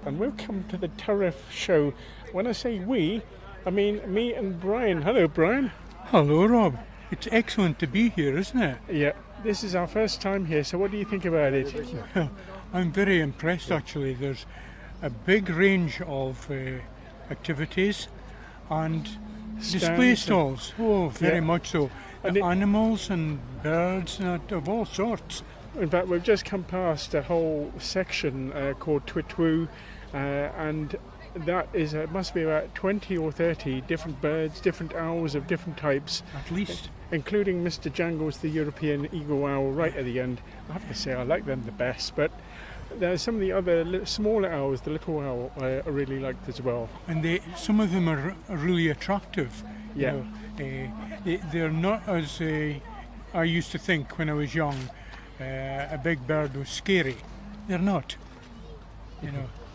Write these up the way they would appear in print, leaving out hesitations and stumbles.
and welcome to the Turriff show. When I say we, I mean me and Brian. Hello, Brian. Hello, Rob. It's excellent to be here, isn't it? Yeah, this is our first time here, so what do you think about it? Well, I'm very impressed, actually. There's a big range of activities and display stalls. Oh, very much so. And animals and birds of all sorts. In fact, we've just come past a whole section called Tiptoe, and that is must be about 20 or 30 different birds, different owls of different types. At least. Including Mr. Jangles, the European eagle owl, right at the end. I have to say I like them the best, but there's some of the other smaller owls, the little owl, I really liked as well. And some of them are really attractive. Yeah. They're not as I used to think when I was young. A big bird was scary. They're not.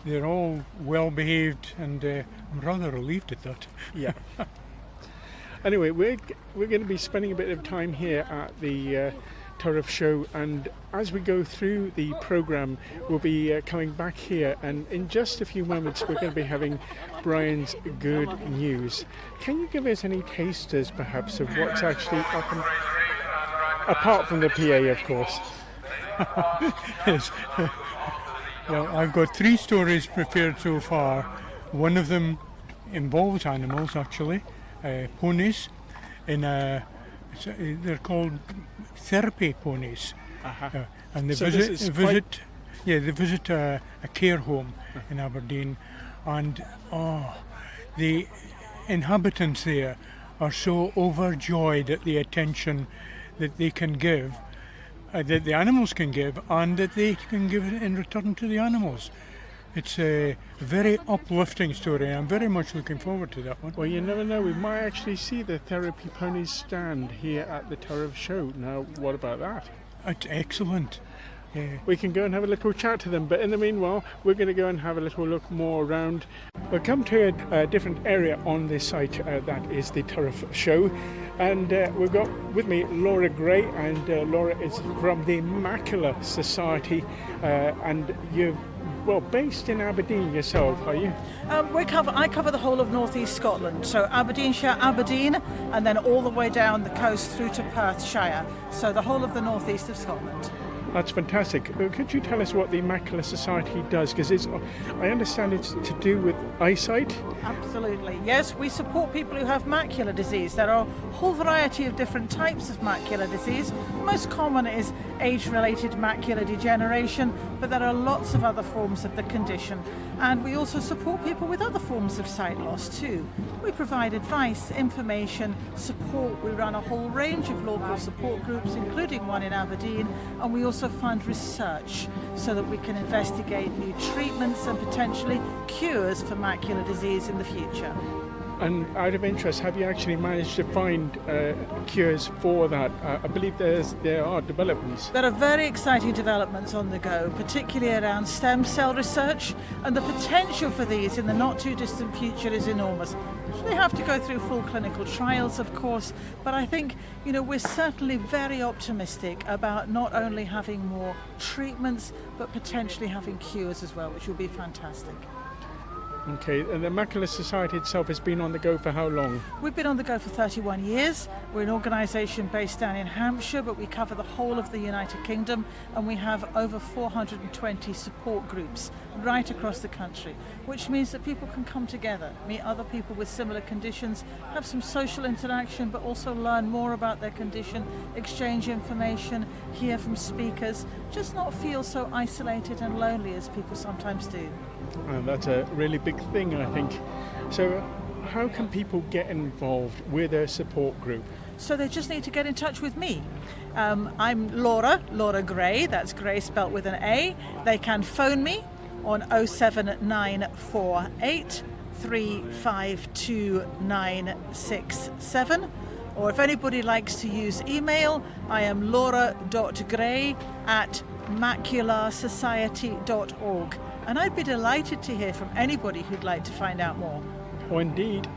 They're all well behaved, and I'm rather relieved at that. Yeah. Anyway, we're going to be spending a bit of time here at the Turriff show, and as we go through the programme, we'll be coming back here, and in just a few moments we're going to be having Brian's good news. Can you give us any tasters, perhaps, of what's actually up and apart from the PA, of course? Yes. Well, I've got 3 stories prepared so far. One of them involves animals, actually, ponies. They're called therapy ponies, and they visit a care home in Aberdeen, and the inhabitants there are so overjoyed at the attention that they can give. That the animals can give, and that they can give in return to the animals. It's a very uplifting story, and I'm very much looking forward to that one. Well, you never know, we might actually see the therapy ponies stand here at the Turriff show. Now, what about that? It's excellent. We can go and have a little chat to them, but in the meanwhile, we're going to go and have a little look more around. We'll come to a different area on this site, that is the Turriff show. And we've got with me Laura Gray, and Laura is from the Macular Society, and you're based in Aberdeen yourself, are you? I cover the whole of North East Scotland, so Aberdeenshire, Aberdeen, and then all the way down the coast through to Perthshire, so the whole of the North East of Scotland. That's fantastic. Could you tell us what the Macular Society does? Because I understand it's to do with eyesight. Absolutely. Yes, we support people who have macular disease. There are a whole variety of different types of macular disease. Most common is age-related macular degeneration, but there are lots of other forms of the condition. And we also support people with other forms of sight loss too. We provide advice, information, support. We run a whole range of local support groups, including one in Aberdeen, and we also fund research so that we can investigate new treatments and potentially cures for macular disease in the future. And out of interest, have you actually managed to find cures for that? I believe there are developments. There are very exciting developments on the go, particularly around stem cell research, and the potential for these in the not too distant future is enormous. They have to go through full clinical trials, of course, but I think we're certainly very optimistic about not only having more treatments, but potentially having cures as well, which will be fantastic. Okay, and the Macular Society itself has been on the go for how long? We've been on the go for 31 years. We're an organisation based down in Hampshire, but we cover the whole of the United Kingdom, and we have over 420 support groups right across the country, which means that people can come together, meet other people with similar conditions, have some social interaction, but also learn more about their condition, exchange information, hear from speakers, just not feel so isolated and lonely as people sometimes do. And that's a really big thing, I think. So how can people get involved with a support group? So they just need to get in touch with me. I'm Laura Gray, that's Gray spelt with an A. They can phone me on 07948 352 or if anybody likes to use email, I am laura.gray@macularsociety.org. And I'd be delighted to hear from anybody who'd like to find out more. Oh, indeed.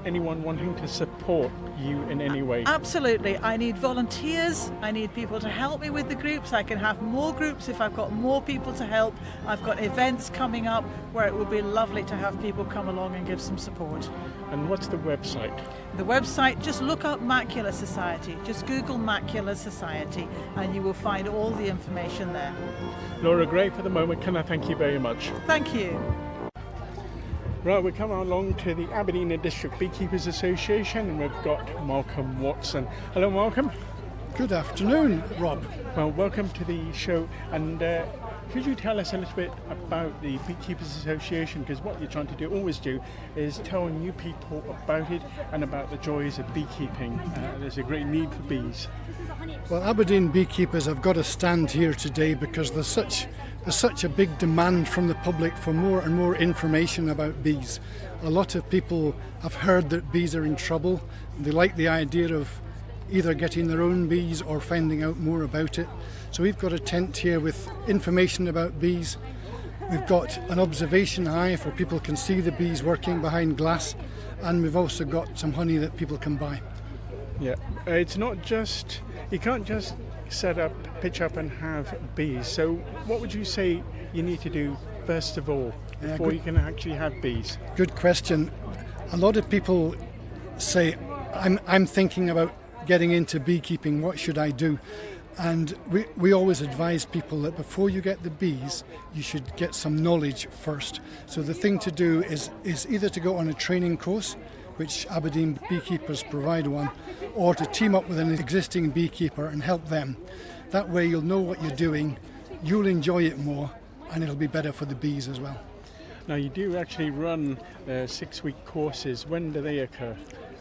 anyone wanting to support you in any way? Absolutely. I need volunteers. I need people to help me with the groups. I can have more groups if I've got more people to help. I've got events coming up where it would be lovely to have people come along and give some support. And what's the website? The website, just look up Macular Society. Just Google Macular Society and you will find all the information there. Laura Gray, for the moment, can I thank you very much? Thank you. Right, we're coming along to the Aberdeen District Beekeepers Association, and we've got Malcolm Watson. Hello, Malcolm. Good afternoon, Rob. Well, welcome to the show, and could you tell us a little bit about the Beekeepers Association? Because what you're trying to always do is tell new people about it and about the joys of beekeeping. There's a great need for bees. Well, Aberdeen beekeepers have got a stand here today because there's such a big demand from the public for more and more information about bees. A lot of people have heard that bees are in trouble. They like the idea of either getting their own bees or finding out more about it. So we've got a tent here with information about bees. We've got an observation hive where people can see the bees working behind glass, and we've also got some honey that people can buy. Yeah, it's not just, you can't just pitch up and have bees. So what would you say you need to do first of all before you can actually have bees? Good question. A lot of people say, I'm thinking about getting into beekeeping, what should I do? And we always advise people that before you get the bees, you should get some knowledge first. So the thing to do is either to go on a training course, which Aberdeen beekeepers provide one, or to team up with an existing beekeeper and help them. That way you'll know what you're doing, you'll enjoy it more, and it'll be better for the bees as well. Now you do actually run 6-week courses. When do they occur?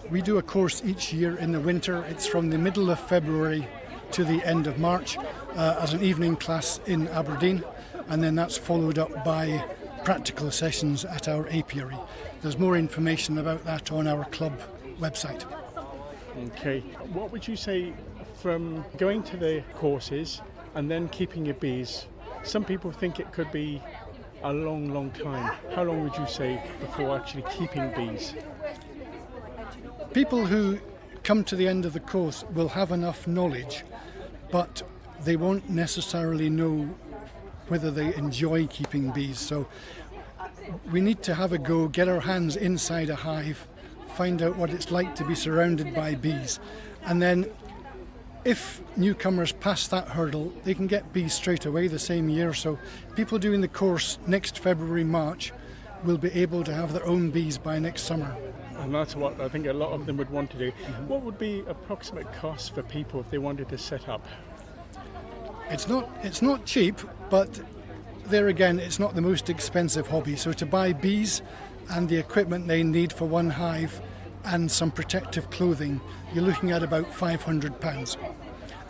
We do a course each year in the winter. It's from the middle of February to the end of March as an evening class in Aberdeen, and then that's followed up by practical sessions at our apiary. There's more information about that on our club website. Okay, what would you say from going to the courses and then keeping your bees? Some people think it could be a long time. How long would you say before actually keeping bees? People who come to the end of the course will have enough knowledge, but they won't necessarily know whether they enjoy keeping bees. So we need to have a go, get our hands inside a hive, find out what it's like to be surrounded by bees, and then if newcomers pass that hurdle, they can get bees straight away the same year. So people doing the course next February, March will be able to have their own bees by next summer. And that's what I think a lot of them would want to do. What would be approximate cost for people if they wanted to set up? It's not cheap, but there again, it's not the most expensive hobby. So to buy bees and the equipment they need for one hive and some protective clothing, you're looking at about £500.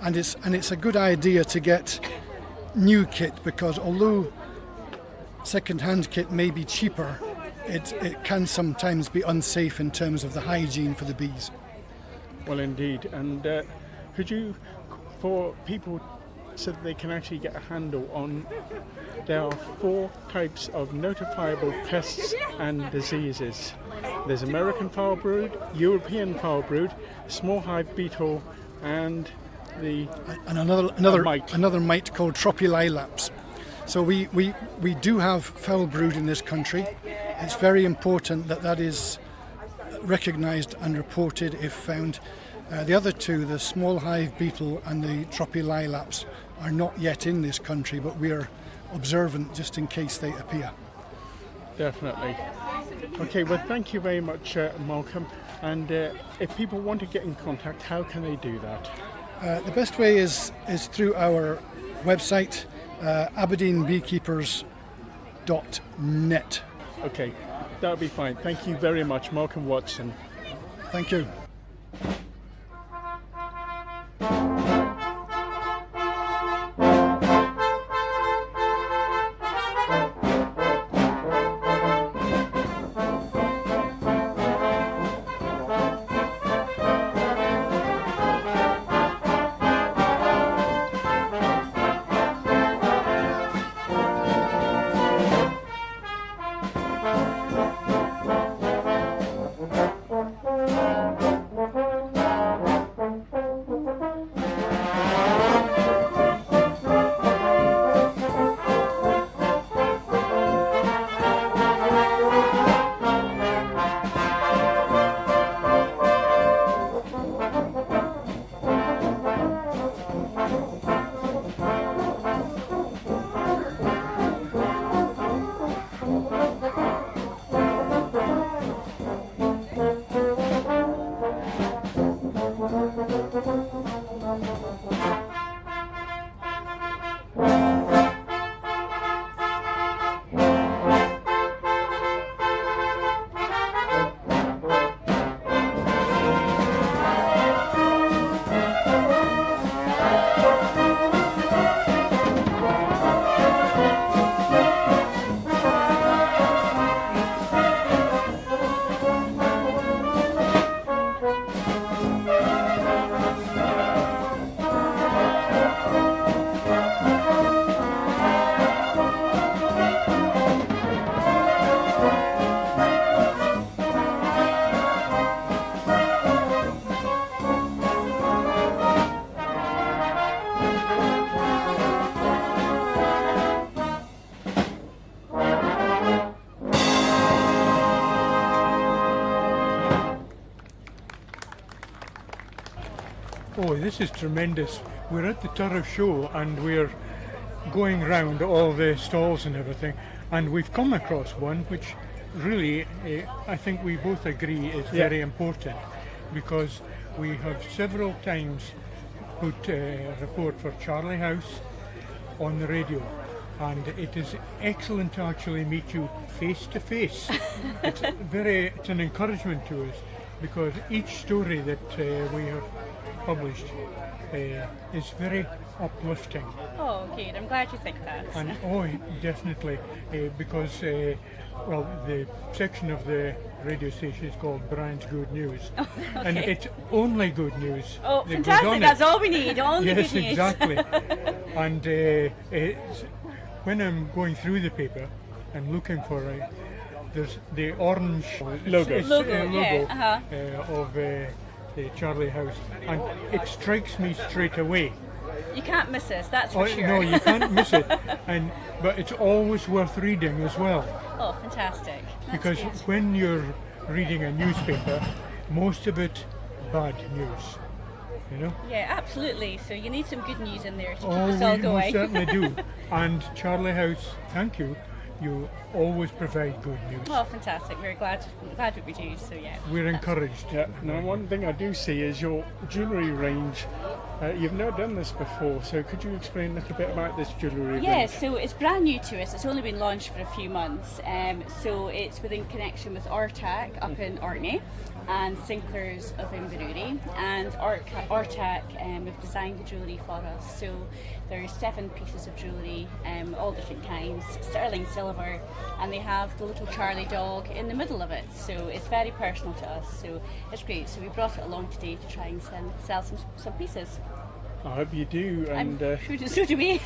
And it's a good idea to get new kit, because although second-hand kit may be cheaper, it can sometimes be unsafe in terms of the hygiene for the bees. Well, indeed. And could you, for people so that they can actually get a handle on, there are 4 types of notifiable pests and diseases. There's American foul brood, European foul brood, small hive beetle, and another mite called Tropililaps. So we do have foul brood in this country. It's very important that is recognised and reported if found. The other 2, the small hive beetle and the Tropililaps, are not yet in this country, but we are observant just in case they appear. Definitely. Okay, well, thank you very much, Malcolm. And if people want to get in contact, how can they do that? The best way is through our website, aberdeenbeekeepers.net. Okay, that'll be fine. Thank you very much, Malcolm Watson. Thank you. Oh, this is tremendous. We're at the Turriff show and we're going round all the stalls and everything, and we've come across one which really I think we both agree is very important, because we have several times put a report for Charlie House on the radio, and it is excellent to actually meet you face to face. It's an encouragement to us, because each story that we have published is very uplifting. Oh, good. I'm glad you think that. And definitely, because the section of the radio station is called Brian's Good News, and it's only good news. Oh, that goes fantastic! on That's it. all we need. Only Yes, good news. exactly. And when I'm going through the paper and looking for there's the orange Logo. of the Charlie House, and it strikes me straight away. You can't miss us. That's for sure. No, you can't miss it. But it's always worth reading as well. Oh, fantastic! That's Because good. when you're reading a newspaper, most of it bad news, you know? Yeah, absolutely. So you need some good news in there to keep Oh, us all we going. most certainly do. And Charlie House, thank you. You always provide good news. Oh, fantastic! We're glad that we do. So yeah. We're encouraged. Yeah. Now, one thing I do see is your jewellery range. You've never done this before, so could you explain a little bit about this jewellery Yeah, range? so it's brand new to us. It's only been launched for a few months. So it's within connection with Ortac up in Orkney and Sinclair's of Inverurie. And Ortac have designed the jewellery for us. So there's 7 pieces of jewellery, all different kinds, sterling silver, and they have the little Charlie dog in the middle of it. So it's very personal to us. So it's great. So we brought it along today to try and sell some pieces. I hope you do. And So do we.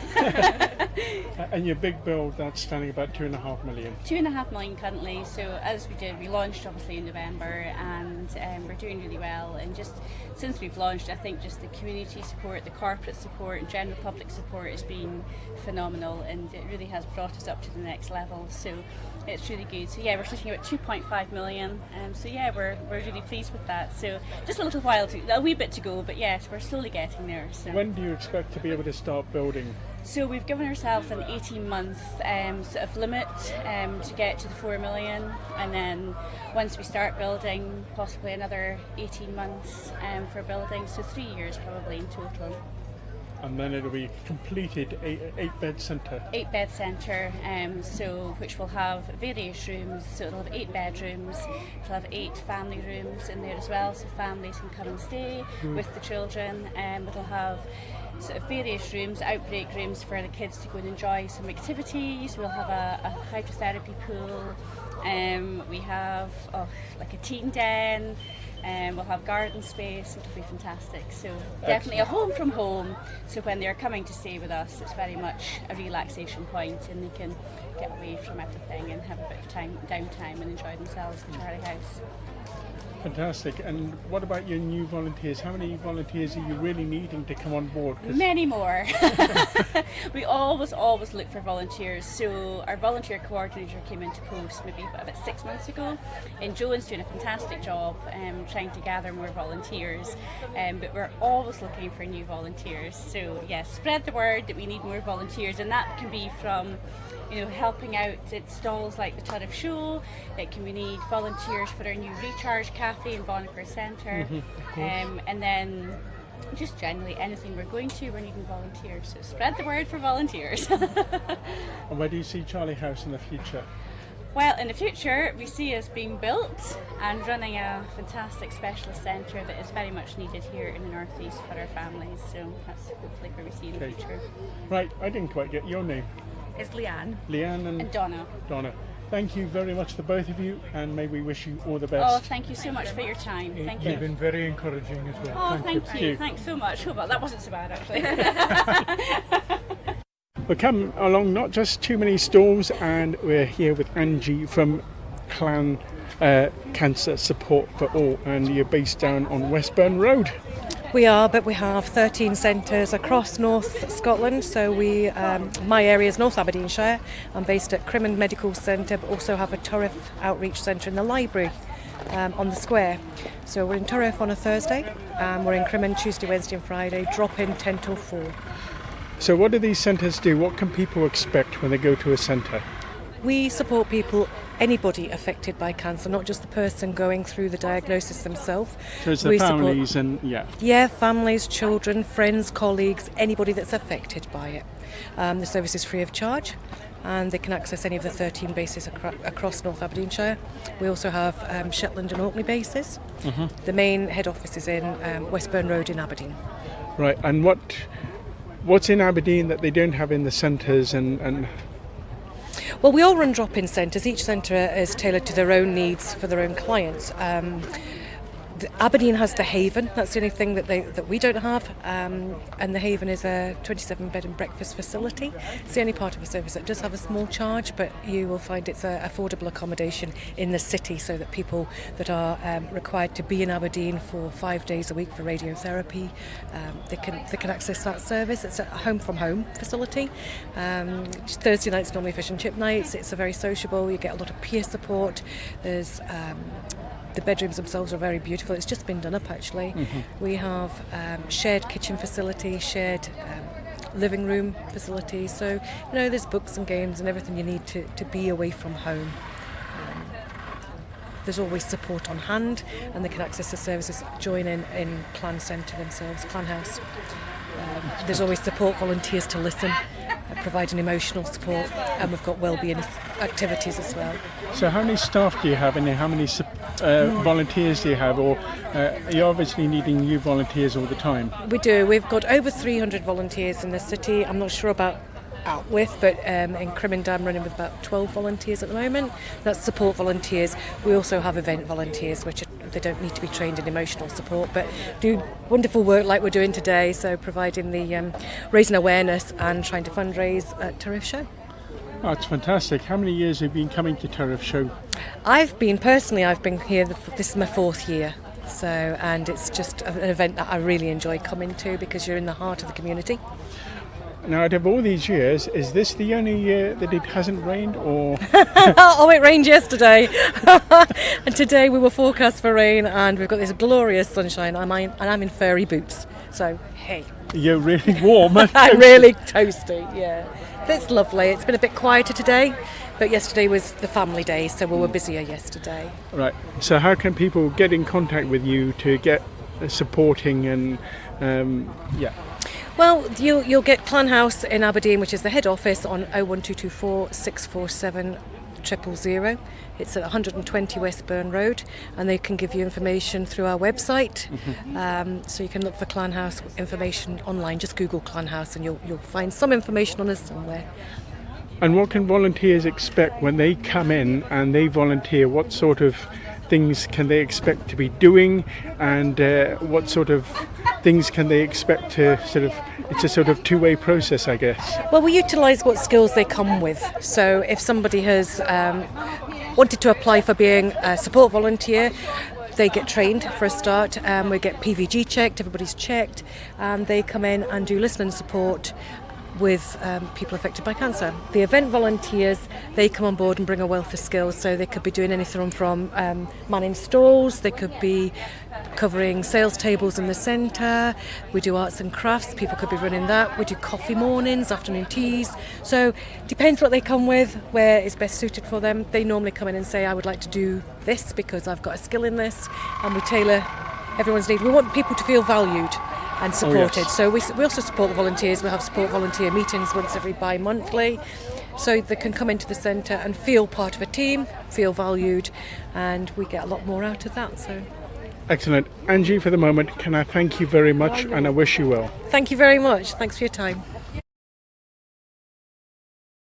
and your big build, that's standing about 2.5 million. 2.5 million currently. So as we launched obviously in November, and we're doing really well. And just since we've launched, I think just the community support, the corporate support, and general public support has been phenomenal, and it really has brought us up to the next level. So it's really good. So yeah, we're sitting at 2.5 million. So yeah, we're really pleased with that. So just a wee bit to go, but yes, we're slowly getting there. So. When do you expect to be able to start building? So we've given ourselves an 18-month sort of limit to get to the 4 million, and then once we start building, possibly another 18 months for building, so 3 years probably in total. And then it'll be completed 8-bed centre. 8-bed centre, which will have various rooms. So it'll have 8 bedrooms. It'll have 8 family rooms in there as well, so families can come and stay with the children. It'll have sort of various rooms, outbreak rooms for the kids to go and enjoy some activities. We'll have a hydrotherapy pool. We have like a teen den. We'll have garden space. It'll be fantastic. So definitely a home from home. So when they're coming to stay with us, it's very much a relaxation point, and they can get away from everything and have a bit of downtime and enjoy themselves at Charlie House. Fantastic. And what about your new volunteers? How many volunteers are you really needing to come on board? Many more. We always look for volunteers. So our volunteer coordinator came into post maybe about 6 months ago, and Joan's doing a fantastic job trying to gather more volunteers, but we're always looking for new volunteers. So yes, spread the word that we need more volunteers, and that can be from helping out at stalls like the Turriff Show. It can we need volunteers for our new Recharge Cafe in Bonacore Centre, and then just generally anything we're going to, we're needing volunteers. So spread the word for volunteers. And where do you see Charlie House in the future? Well, in the future, we see us being built and running a fantastic specialist centre that is very much needed here in the northeast for our families. So that's hopefully where we see in the future. Right, I didn't quite get your name. It's Leanne. Leanne And Donna. Donna. Thank you very much to both of you, and may we wish you all the Oh, best. thank you so much for your time. Thank You've you. been very encouraging as well. Oh, thank you. you. Thanks so much. Oh, well, that wasn't so bad actually. We're coming along not just too many storms, and we're here with Angie from Clan Cancer Support for All, and you're based down on Westburn Road. We are, but we have 13 centres across North Scotland. So my area is North Aberdeenshire. I'm based at Crimond Medical Centre, but also have a Turriff Outreach Centre in the library. on the square. So we're in Turriff on a Thursday, we're in Crimmin Tuesday, Wednesday and Friday, drop in 10 till 4. So what do these centres do? What can people expect when they go to a centre? We support people, anybody affected by cancer, not just the person going through the diagnosis themselves. So it's the families Yeah, families, children, friends, colleagues, anybody that's affected by it. The service is free of charge and they can access any of the 13 bases across North Aberdeenshire. We also have Shetland and Orkney bases. The main head office is in Westburn Road in Aberdeen. Right, and what's in Aberdeen that they don't have in the centres and Well, we all run drop-in centres. Each centre is tailored to their own needs for their own clients. Aberdeen has the Haven. That's the only thing that we don't have. And the Haven is a 27-bed and breakfast facility. It's the only part of the service that does have a small charge, but you will find it's an affordable accommodation in the city, so that people that are required to be in Aberdeen for 5 days a week for radiotherapy, they can access that service. It's a home from home facility. Thursday nights normally fish and chip nights. It's a very sociable. You get a lot of peer support. There's the bedrooms themselves are very beautiful. It's just been done up actually. We have shared kitchen facility, shared living room facility. So, there's books and games and everything you need to be away from home. There's always support on hand, and they can access the services, join in Clan Centre themselves, Clan House. There's always support volunteers to listen, providing emotional support, and we've got wellbeing activities as well. So how many staff do you have, and how many volunteers do you have, or you're obviously needing new volunteers all the time? We do. We've got over 300 volunteers in the city. I'm not sure about Outwith, but in Crimmin I'm running with about 12 volunteers at the moment. That's support volunteers. We also have event volunteers, which they don't need to be trained in emotional support, but do wonderful work like we're doing today, so providing the raising awareness and trying to fundraise at Turriff Show. Oh, it's fantastic. How many years have you been coming to Turriff Show? I've been here, this is my 4th year. So, and it's just an event that I really enjoy coming to, because you're in the heart of the community. Now, out of all these years, is this the only year that it hasn't rained, or? Oh, it rained yesterday. And today we were forecast for rain, and we've got this glorious sunshine, and I'm in furry boots. So, hey. You're really warm. I'm really toasty, yeah. It's lovely. It's been a bit quieter today, but yesterday was the family day, so we were busier yesterday. Right. So how can people get in contact with you to get supporting and, Well, you'll get Clan House in Aberdeen, which is the head office, on 01224 647 000. It's at 120 Westburn Road, and they can give you information through our website. So you can look for Clan House information online. Just Google Clan House and you'll find some information on us somewhere. And what can volunteers expect when they come in and they volunteer? What sort of things can they expect to be doing, and what sort of things can they expect to it's a sort of two-way process, I guess? Well, we utilise what skills they come with. So if somebody has wanted to apply for being a support volunteer, they get trained for a start. We get PVG checked, everybody's checked, and they come in and do listening support with people affected by cancer. The event volunteers, they come on board and bring a wealth of skills, so they could be doing anything from manning stalls, they could be covering sales tables in the centre, we do arts and crafts, people could be running that, we do coffee mornings, afternoon teas, so depends what they come with, where it's best suited for them. They normally come in and say, I would like to do this because I've got a skill in this, and we tailor everyone's need. We want people to feel valued and supported. Yes. So we also support the volunteers. We have support volunteer meetings once every bi-monthly, so they can come into the centre and feel part of a team, feel valued, and we get a lot more out of that. So excellent. Angie, for the moment, can I thank you very much, and I wish you well. thank you very much. Thanks for your time.